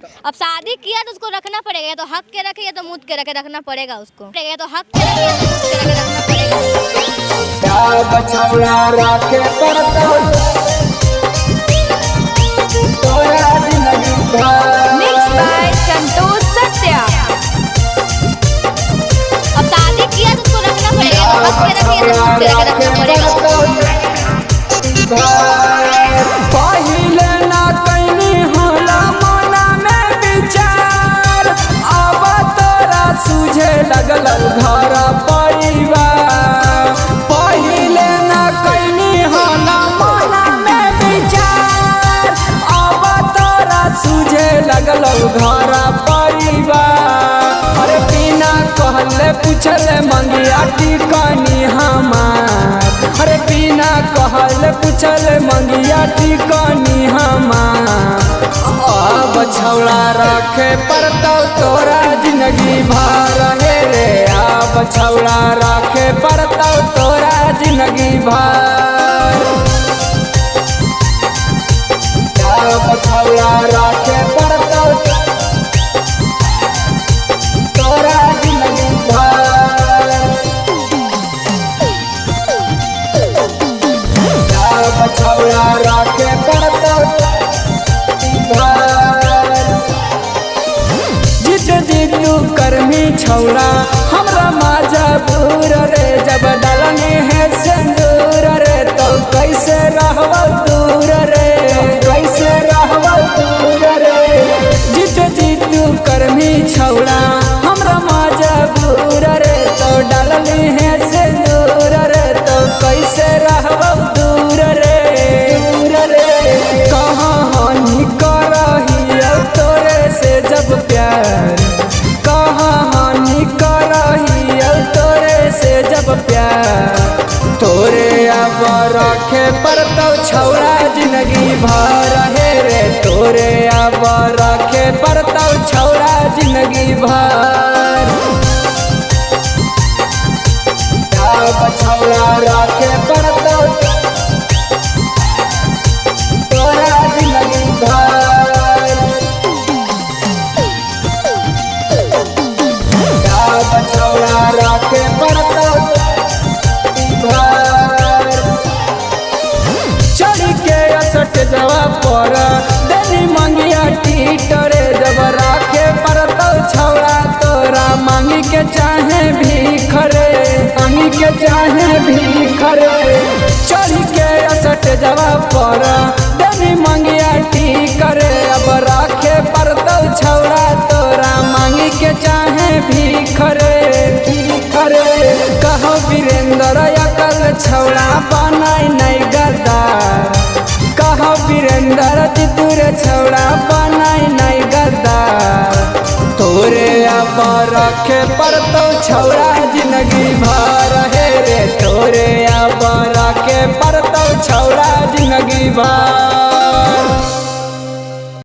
अब शादी किया तो उसको रखना पड़ेगा, या तो हक के रखे या तो मुद के रखे रखना पड़ेगा उसको, या तो हक के रखे या तो मुद के रखे रखना पड़ेगा। Mixed by संतोष सत्या। अब शादी किया तो उसको रखना पड़ेगा, या तो हक के रखे या तो मुद के रखे रखना पड़ेगा। पहिले ना कैनी होला मना में विचार, अब तोरा सूझे लगल घर परिवार। पहिले ना कैनी होला मना में विचार, अब तोरा सूझे लगल घर परिवार। अरे बिना कहले पूछले मंगिया टिकनी हमार, अरे बिना कहले पूछले मंगिया टिकनी हमार। अब छौड़ा रखे पड़तौ तोरा जिंदगी भर हे रे, अब छौड़ा रखे पड़तौ तोरा जिंदगी भर। अब छौड़ा रखे पड़तौ तोरा जिंदगी भर। छौड़ा राखे पड़तौ जित जीतू कर्मी छौड़ा हमरा मजबूर रे, जब डालने है सिंदूर रे तो कैसे रहबौ दूर रे, कैसे रहबौ दूर रे। जित जीतू कर्मी छौड़ा हमरा मजबूर रे, तो डालने है सिंदूर रे तो कैसे रहबौ दूर रे। कहाँ हानि करही तोरे से जब प्यार, कहाँ हानि करही तोरे से जब प्यार। तोरे अब रखे पड़तौ छौड़ा जिंदगी भर हे रे, तोरे अब रखे पड़तौ छौड़ा जिंदगी भर। अब छौड़ा रखे पड़तौ तोरा जिंदगी भर। अब छौड़ा रखे पड़तौ भर। चढ़ के असट जवाब पर देनी मंगिया टीटरे, जब राखे पड़तौ छौड़ा तोरा मांगी के चाहे भीख रे, मांगी के चाहे भीख रे। चढ़ के असट जवाब पर देनी मंगिया टीकरे, अब राखे पड़तौ छौड़ा तोरा मांगी के चाहे भीख रे, भीख रे। कहो वीरेंद्र अकल छौड़ा बनाई नहीं गद्दार, कहो वीरेंद्र तितुर छौड़ा बनाई नहीं गद्दार। तोरे अब रखे पड़तौ छौड़ा